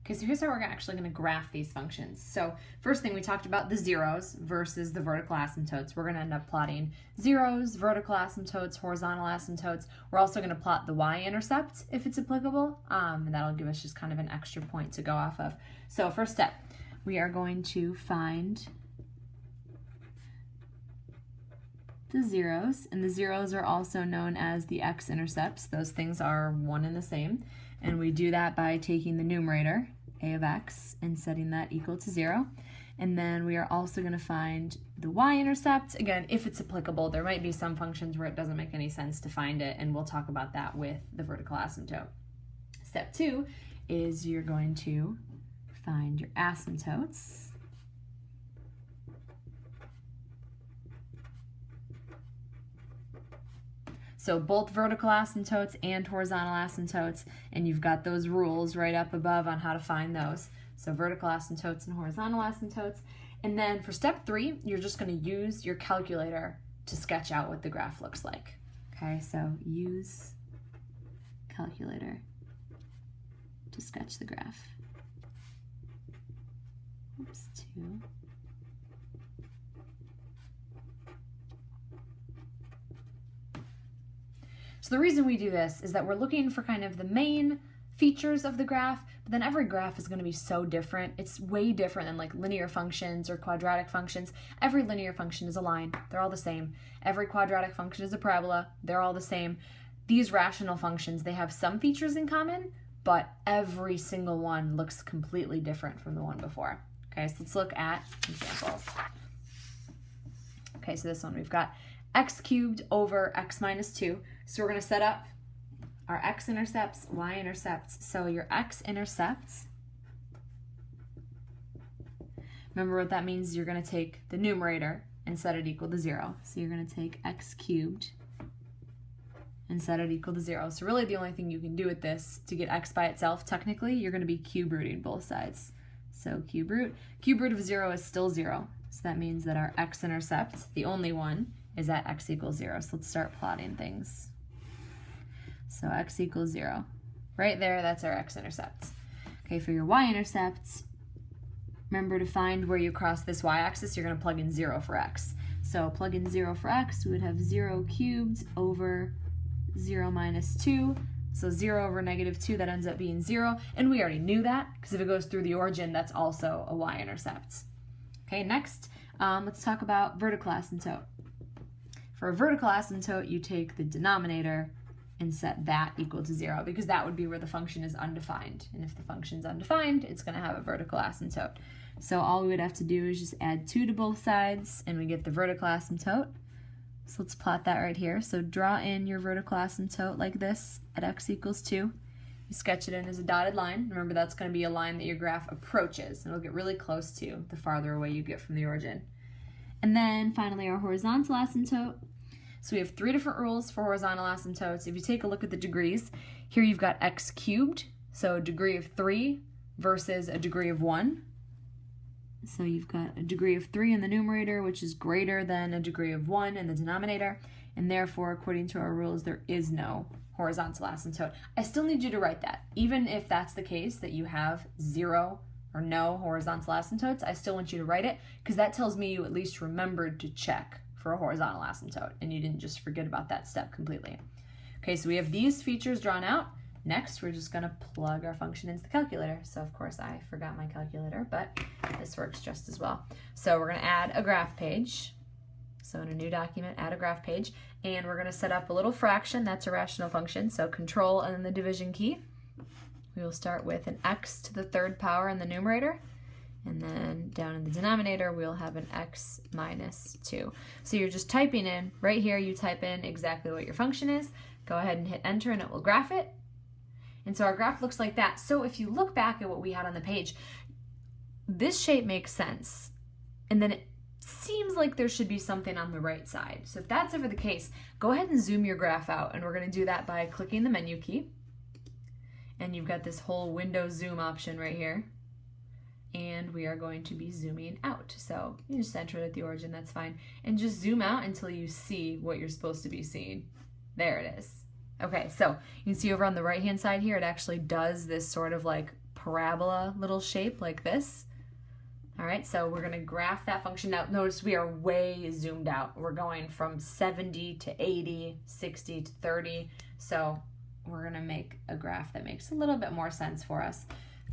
Okay, so here's how we're actually going to graph these functions. So first thing, we talked about the zeros versus the vertical asymptotes. We're going to end up plotting zeros, vertical asymptotes, horizontal asymptotes. We're also going to plot the y-intercept if it's applicable, and that'll give us just kind of an extra point to go off of. So first step, we are going to find the zeros, and the zeros are also known as the x-intercepts. Those things are one and the same. And we do that by taking the numerator, a of x, and setting that equal to 0. And then we are also going to find the y-intercept. Again, if it's applicable, there might be some functions where it doesn't make any sense to find it, and we'll talk about that with the vertical asymptote. Step 2 is you're going to find your asymptotes. So both vertical asymptotes and horizontal asymptotes, and you've got those rules right up above on how to find those. So vertical asymptotes and horizontal asymptotes. And then for step 3, you're just going to use your calculator to sketch out what the graph looks like. Okay, so use calculator to sketch the graph. Oops, 2. So the reason we do this is that we're looking for kind of the main features of the graph, but then every graph is going to be so different. It's way different than like linear functions or quadratic functions. Every linear function is a line. They're all the same. Every quadratic function is a parabola. They're all the same. These rational functions, they have some features in common, but every single one looks completely different from the one before. Okay, so let's look at examples. Okay, so this one we've got x cubed over x minus 2. So we're going to set up our x-intercepts, y-intercepts. So your x-intercepts, remember what that means? You're going to take the numerator and set it equal to 0. So you're going to take x cubed and set it equal to 0. So really the only thing you can do with this to get x by itself, technically, you're going to be cube rooting both sides. So cube root of 0 is still 0. So that means that our x-intercept, the only one, is at x equals 0. So let's start plotting things. So x equals 0. Right there, that's our x-intercept. Okay, for your y-intercepts, remember to find where you cross this y-axis, you're going to plug in 0 for x. So plug in 0 for x, we would have 0 cubed over 0 minus 2. So 0 over negative 2, that ends up being 0. And we already knew that, because if it goes through the origin, that's also a y-intercept. Okay, next, let's talk about vertical asymptote. For a vertical asymptote, you take the denominator and set that equal to 0, because that would be where the function is undefined. And if the function is undefined, it's going to have a vertical asymptote. So all we would have to do is just add 2 to both sides, and we get the vertical asymptote. So let's plot that right here. So draw in your vertical asymptote like this at x equals 2. You sketch it in as a dotted line. Remember, that's going to be a line that your graph approaches, and it'll get really close to the farther away you get from the origin. And then finally our horizontal asymptote. So we have 3 different rules for horizontal asymptotes. If you take a look at the degrees, here you've got x cubed, so a degree of 3 versus a degree of 1. So you've got a degree of 3 in the numerator, which is greater than a degree of 1 in the denominator, and therefore, according to our rules, there is no horizontal asymptote. I still need you to write that. Even if that's the case, that you have 0 or no horizontal asymptotes, I still want you to write it, because that tells me you at least remembered to check for a horizontal asymptote, and you didn't just forget about that step completely. Okay, so we have these features drawn out. Next, we're just going to plug our function into the calculator. So of course I forgot my calculator, but this works just as well. So we're going to add a graph page. So in a new document, add a graph page, and we're going to set up a little fraction. That's a rational function. So control and then the division key. We will start with an x to the 3rd power in the numerator. And then down in the denominator, we'll have an x minus 2. So you're just typing in, right here you type in exactly what your function is. Go ahead and hit enter and it will graph it. And so our graph looks like that. So if you look back at what we had on the page, this shape makes sense. And then it seems like there should be something on the right side. So if that's ever the case, go ahead and zoom your graph out. And we're going to do that by clicking the menu key. And you've got this whole window zoom option right here. And we are going to be zooming out. So you just center it at the origin, that's fine. And just zoom out until you see what you're supposed to be seeing. There it is. Okay, so you can see over on the right-hand side here, it actually does this sort of like parabola little shape like this. All right, so we're gonna graph that function. Now notice we are way zoomed out. We're going from 70 to 80, 60 to 30. So we're gonna make a graph that makes a little bit more sense for us.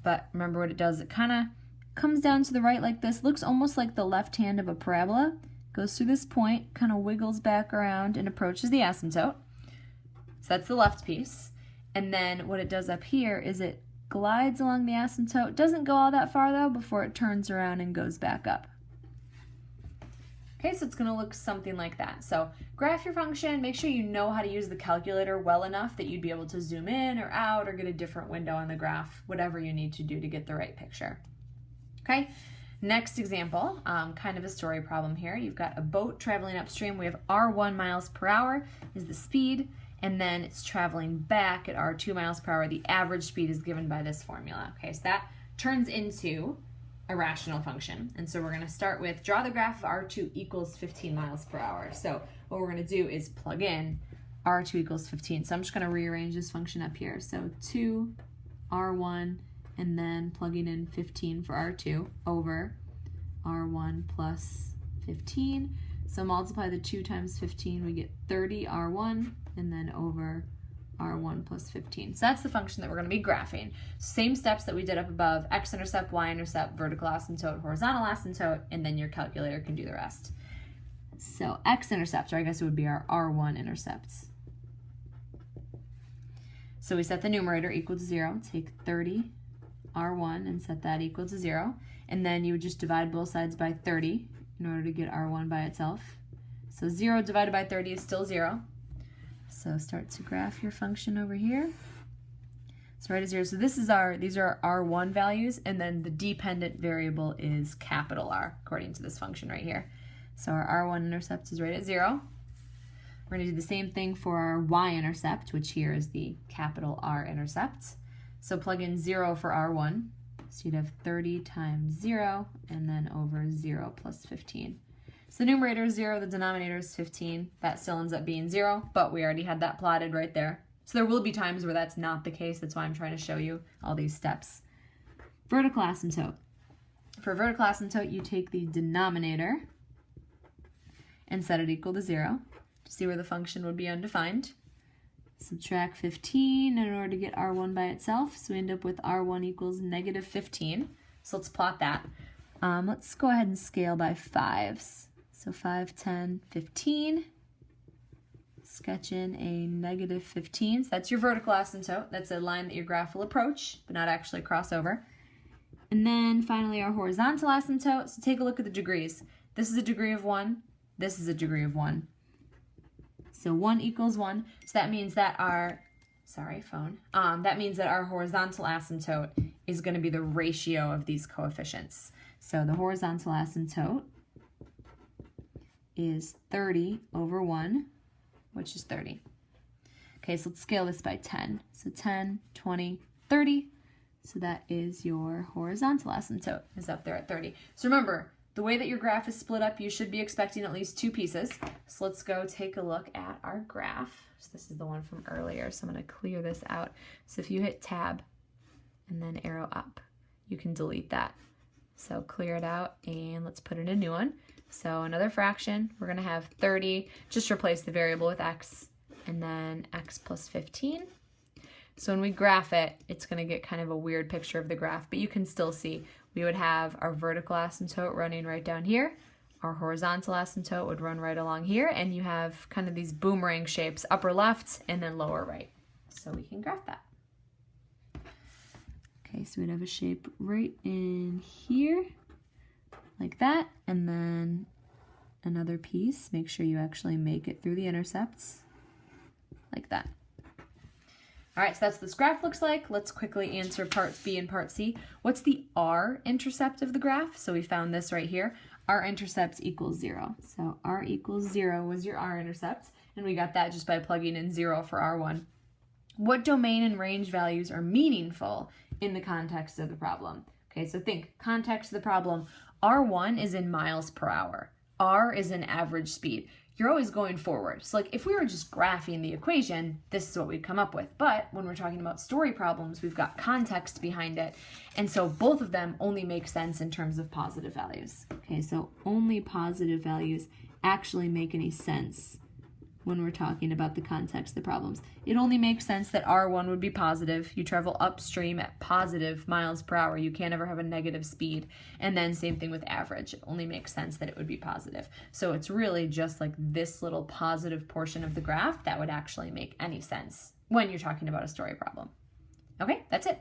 But remember what it does, it kind of comes down to the right like this, looks almost like the left hand of a parabola, goes through this point, kind of wiggles back around and approaches the asymptote. So that's the left piece. And then what it does up here is it glides along the asymptote, doesn't go all that far though before it turns around and goes back up. Okay, so it's going to look something like that. So graph your function, make sure you know how to use the calculator well enough that you'd be able to zoom in or out or get a different window on the graph, whatever you need to do to get the right picture. Okay, next example, kind of a story problem here. You've got a boat traveling upstream. We have R1 miles per hour is the speed, and then it's traveling back at R2 miles per hour. The average speed is given by this formula. Okay, so that turns into a rational function. And so we're going to start with draw the graph of R2 equals 15 miles per hour. So what we're going to do is plug in R2 equals 15. So I'm just going to rearrange this function up here. So 2 R1 and then plugging in 15 for R2 over R1 plus 15. So multiply the 2 times 15, we get 30 R1 and then over R1 plus 15. So that's the function that we're going to be graphing. Same steps that we did up above, x-intercept, y-intercept, vertical asymptote, horizontal asymptote, and then your calculator can do the rest. So x-intercepts, or I guess it would be our R1 intercepts. So we set the numerator equal to 0, take 30 R1 and set that equal to 0, and then you would just divide both sides by 30 in order to get R1 by itself. So 0 divided by 30 is still 0. So start to graph your function over here. So right at 0. So these are R1 values, and then the dependent variable is capital R, according to this function right here. So our R1 intercept is right at 0. We're going to do the same thing for our y-intercept, which here is the capital R intercept. So plug in 0 for R1. So you'd have 30 times 0, and then over 0 plus 15. So the numerator is 0, the denominator is 15. That still ends up being 0, but we already had that plotted right there. So there will be times where that's not the case. That's why I'm trying to show you all these steps. Vertical asymptote. For vertical asymptote, you take the denominator and set it equal to 0 to see where the function would be undefined. Subtract 15 in order to get R1 by itself. So we end up with R1 equals negative 15. So let's plot that. Let's go ahead and scale by 5s. So 5, 10, 15. Sketch in a negative 15. So that's your vertical asymptote. That's a line that your graph will approach, but not actually cross over. And then finally our horizontal asymptote. So take a look at the degrees. This is a degree of 1. This is a degree of 1. So 1 equals 1. So that means that our, that means that our horizontal asymptote is going to be the ratio of these coefficients. So the horizontal asymptote is 30 over 1, which is 30. Okay, so let's scale this by 10. So 10, 20, 30. So that is your horizontal asymptote is up there at 30. So remember, the way that your graph is split up, you should be expecting at least 2 pieces. So let's go take a look at our graph. So this is the one from earlier, so I'm going to clear this out. So if you hit tab and then arrow up, you can delete that. So clear it out and let's put in a new one. So another fraction, we're going to have 30, just replace the variable with x, and then x plus 15. So when we graph it, it's going to get kind of a weird picture of the graph, but you can still see we would have our vertical asymptote running right down here. Our horizontal asymptote would run right along here, and you have kind of these boomerang shapes, upper left and then lower right. So we can graph that. Okay, so we'd have a shape right in here, like that, and then another piece. Make sure you actually make it through the intercepts, like that. All right, so that's what this graph looks like. Let's quickly answer part B and part C. What's the R-intercept of the graph? So we found this right here. R-intercept equals 0. So R equals 0 was your R-intercept, and we got that just by plugging in 0 for R1. What domain and range values are meaningful in the context of the problem? Okay, so think, context of the problem. R1 is in miles per hour. R is in average speed. you're always going forward. So like if we were just graphing the equation, this is what we'd come up with. But when we're talking about story problems, we've got context behind it. And so both of them only make sense in terms of positive values. Okay, so only positive values actually make any sense when we're talking about the context of the problems. It only makes sense that R1 would be positive. You travel upstream at positive miles per hour. You can't ever have a negative speed. And then same thing with average. It only makes sense that it would be positive. So it's really just like this little positive portion of the graph that would actually make any sense when you're talking about a story problem. Okay, that's it.